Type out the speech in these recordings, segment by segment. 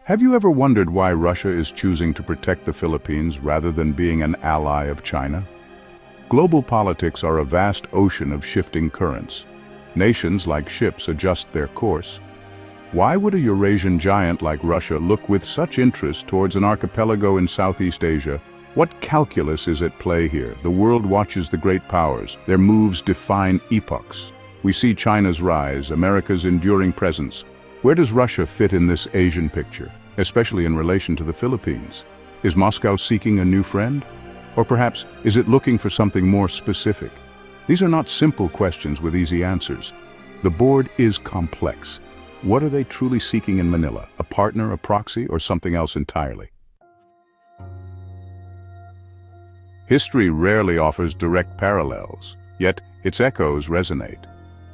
Have you ever wondered why Russia is choosing to protect the Philippines rather than being an ally of China? Global politics are a vast ocean of shifting currents. Nations, like ships, adjust their course. Why would a Eurasian giant like Russia look with such interest towards an archipelago in Southeast Asia? What calculus is at play here? The world watches the great powers. Their moves define epochs. We see China's rise, America's enduring presence. Where does Russia fit in this Asian picture, especially in relation to the Philippines? Is Moscow seeking a new friend? Or perhaps, is it looking for something more specific? These are not simple questions with easy answers. The board is complex. What are they truly seeking in Manila? A partner, a proxy, or something else entirely? History rarely offers direct parallels, yet its echoes resonate.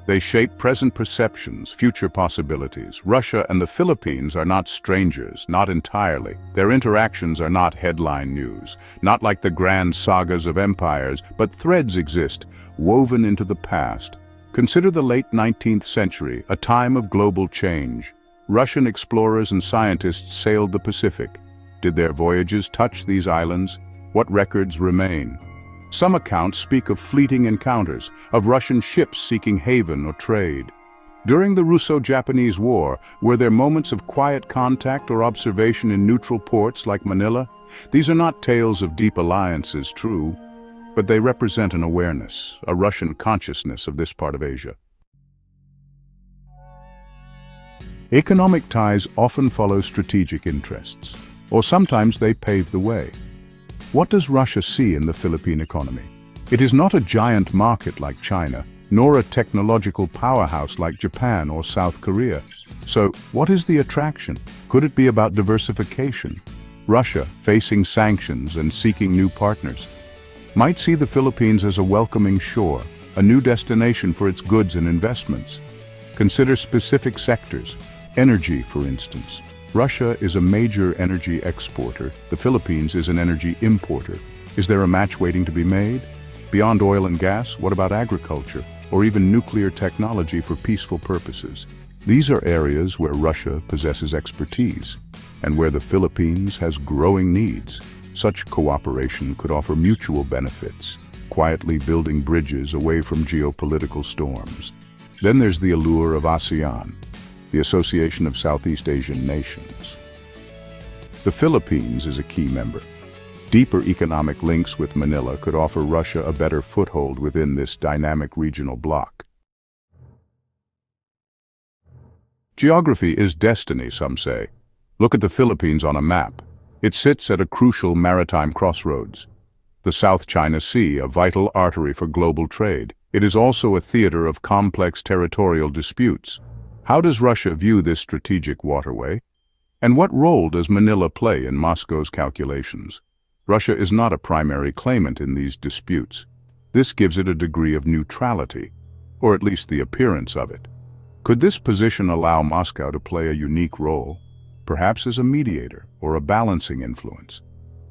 They shape present perceptions, future possibilities. Russia and the Philippines are not strangers, not entirely. Their interactions are not headline news, not like the grand sagas of empires, but threads exist, woven into the past. Consider the late 19th century, a time of global change. Russian explorers and scientists sailed the Pacific. Did their voyages touch these islands? What records remain? Some accounts speak of fleeting encounters, of Russian ships seeking haven or trade. During the Russo-Japanese War, were there moments of quiet contact or observation in neutral ports like Manila? These are not tales of deep alliances, true, but they represent an awareness, a Russian consciousness of this part of Asia. Economic ties often follow strategic interests, or sometimes they pave the way. What does Russia see in the Philippine economy? It is not a giant market like China, nor a technological powerhouse like Japan or South Korea. So, what is the attraction? Could it be about diversification? Russia, facing sanctions and seeking new partners, might see the Philippines as a welcoming shore, a new destination for its goods and investments. Consider specific sectors. Energy, for instance. Russia is a major energy exporter. The Philippines is an energy importer. Is there a match waiting to be made? Beyond oil and gas, what about agriculture, or even nuclear technology for peaceful purposes? These are areas where Russia possesses expertise, and where the Philippines has growing needs. Such cooperation could offer mutual benefits, quietly building bridges away from geopolitical storms. Then there's the allure of ASEAN, the Association of Southeast Asian Nations. The Philippines is a key member. Deeper economic links with Manila could offer Russia a better foothold within this dynamic regional bloc. Geography is destiny, some say. Look at the Philippines on a map. It sits at a crucial maritime crossroads. The South China Sea, a vital artery for global trade. It is also a theater of complex territorial disputes. How does Russia view this strategic waterway? And what role does Manila play in Moscow's calculations? Russia is not a primary claimant in these disputes. This gives it a degree of neutrality, or at least the appearance of it. Could this position allow Moscow to play a unique role, perhaps as a mediator or a balancing influence?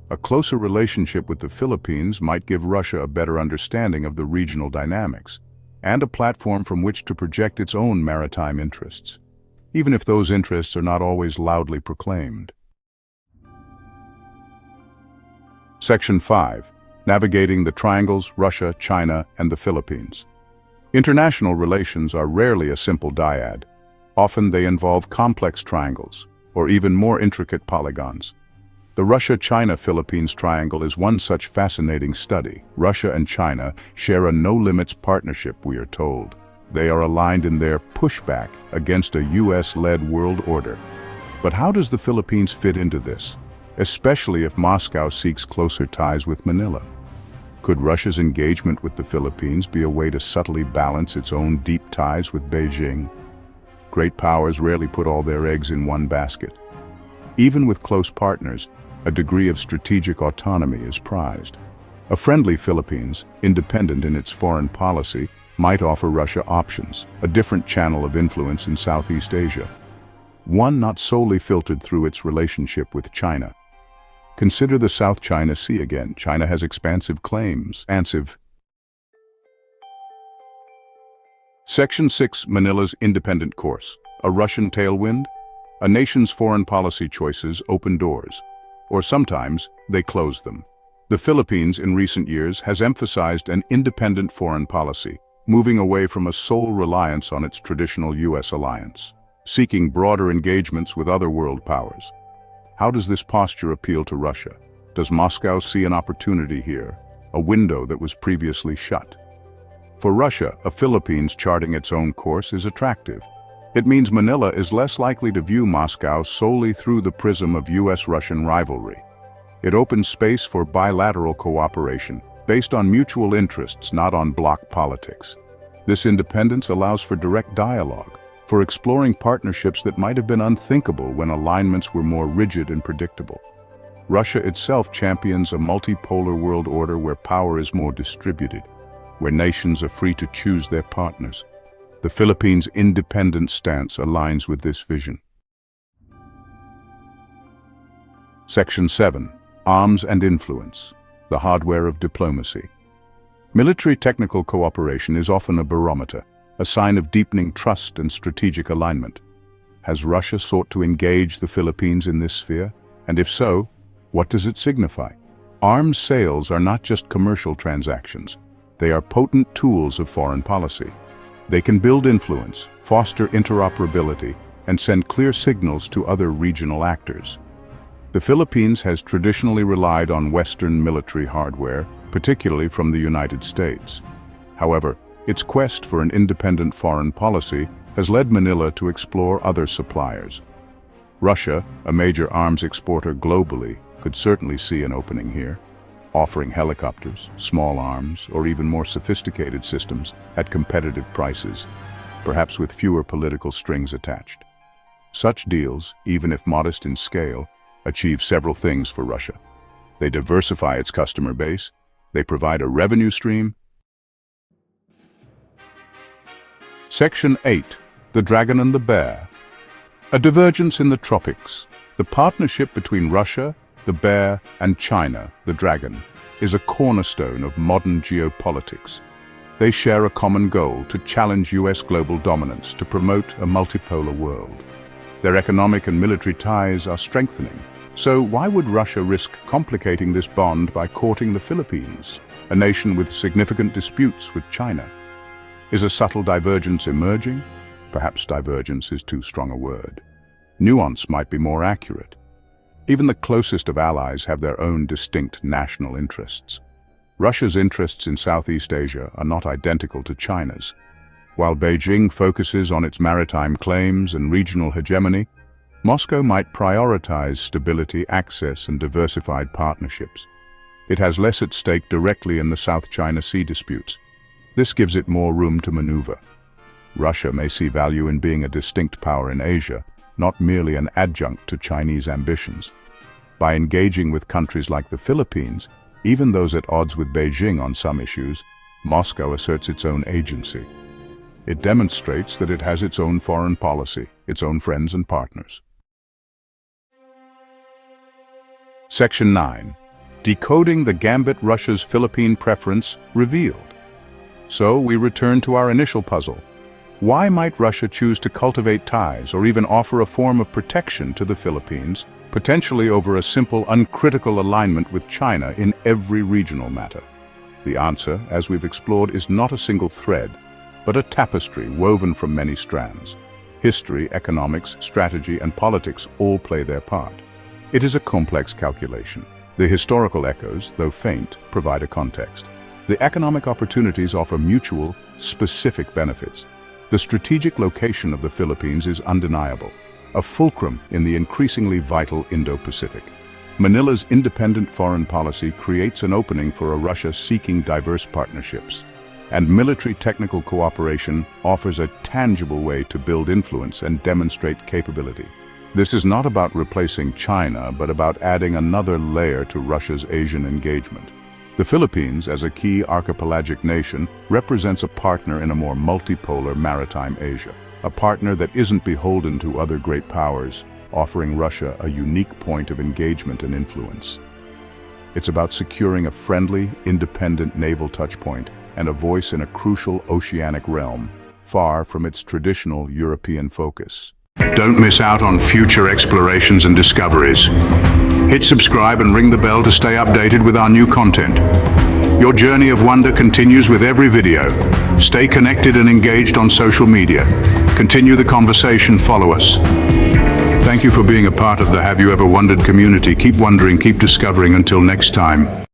A closer relationship with the Philippines might give Russia a better understanding of the regional dynamics, and a platform from which to project its own maritime interests, even if those interests are not always loudly proclaimed. Section 5. Navigating the triangles, Russia, China, and the Philippines. International relations are rarely a simple dyad. Often they involve complex triangles, or even more intricate polygons. The Russia-China-Philippines triangle is one such fascinating study. Russia and China share a no-limits partnership, we are told. They are aligned in their pushback against a US-led world order. But how does the Philippines fit into this, especially if Moscow seeks closer ties with Manila? Could Russia's engagement with the Philippines be a way to subtly balance its own deep ties with Beijing? Great powers rarely put all their eggs in one basket. Even with close partners, a degree of strategic autonomy is prized. A friendly Philippines, independent in its foreign policy, might offer Russia options, a different channel of influence in Southeast Asia. One not solely filtered through its relationship with China. Consider the South China Sea again. China has expansive claims. Section 6. Manila's independent course. A Russian tailwind? A nation's foreign policy choices open doors, or sometimes they close them. The Philippines in recent years has emphasized an independent foreign policy, moving away from a sole reliance on its traditional U.S. alliance, seeking broader engagements with other world powers. How does this posture appeal to Russia? Does Moscow see an opportunity here, a window that was previously shut? For Russia, a Philippines charting its own course is attractive. It means Manila is less likely to view Moscow solely through the prism of U.S.-Russian rivalry. It opens space for bilateral cooperation, based on mutual interests, not on bloc politics. This independence allows for direct dialogue, for exploring partnerships that might have been unthinkable when alignments were more rigid and predictable. Russia itself champions a multipolar world order where power is more distributed, where nations are free to choose their partners. The Philippines' independent stance aligns with this vision. Section 7. Arms and Influence, the hardware of diplomacy. Military technical cooperation is often a barometer, a sign of deepening trust and strategic alignment. Has Russia sought to engage the Philippines in this sphere? And if so, what does it signify? Arms sales are not just commercial transactions. They are potent tools of foreign policy. They can build influence, foster interoperability, and send clear signals to other regional actors. The Philippines has traditionally relied on Western military hardware, particularly from the United States. However, its quest for an independent foreign policy has led Manila to explore other suppliers. Russia, a major arms exporter globally, could certainly see an opening here, offering helicopters, small arms, or even more sophisticated systems at competitive prices, perhaps with fewer political strings attached. Such deals, even if modest in scale, achieve several things for Russia. They diversify its customer base, they provide a revenue stream. Section 8. The Dragon and the Bear. A divergence in the tropics. The partnership between Russia, the bear, and China, the dragon, is a cornerstone of modern geopolitics. They share a common goal to challenge U.S. global dominance, to promote a multipolar world. Their economic and military ties are strengthening. So why would Russia risk complicating this bond by courting the Philippines, a nation with significant disputes with China? Is a subtle divergence emerging? Perhaps divergence is too strong a word. Nuance might be more accurate. Even the closest of allies have their own distinct national interests. Russia's interests in Southeast Asia are not identical to China's. While Beijing focuses on its maritime claims and regional hegemony, Moscow might prioritize stability, access, and diversified partnerships. It has less at stake directly in the South China Sea disputes. This gives it more room to maneuver. Russia may see value in being a distinct power in Asia, not merely an adjunct to Chinese ambitions. By engaging with countries like the Philippines, even those at odds with Beijing on some issues, Moscow asserts its own agency. It demonstrates that it has its own foreign policy, its own friends and partners. Section 9. Decoding the gambit Russia's Philippine preference revealed. So we return to our initial puzzle. Why might Russia choose to cultivate ties or even offer a form of protection to the Philippines, potentially over a simple, uncritical alignment with China in every regional matter? The answer, as we've explored, is not a single thread, but a tapestry woven from many strands. History, economics, strategy, and politics all play their part. It is a complex calculation. The historical echoes, though faint, provide a context. The economic opportunities offer mutual, specific benefits. The strategic location of the Philippines is undeniable, a fulcrum in the increasingly vital Indo-Pacific. Manila's independent foreign policy creates an opening for a Russia seeking diverse partnerships, and military technical cooperation offers a tangible way to build influence and demonstrate capability. This is not about replacing China, but about adding another layer to Russia's Asian engagement. The Philippines, as a key archipelagic nation, represents a partner in a more multipolar maritime Asia, a partner that isn't beholden to other great powers, offering Russia a unique point of engagement and influence. It's about securing a friendly, independent naval touchpoint and a voice in a crucial oceanic realm, far from its traditional European focus. Don't miss out on future explorations and discoveries. Hit subscribe and ring the bell to stay updated with our new content. Your journey of wonder continues with every video. Stay connected and engaged on social media. Continue the conversation, follow us. Thank you for being a part of the Have You Ever Wondered community. Keep wondering, keep discovering. Until next time.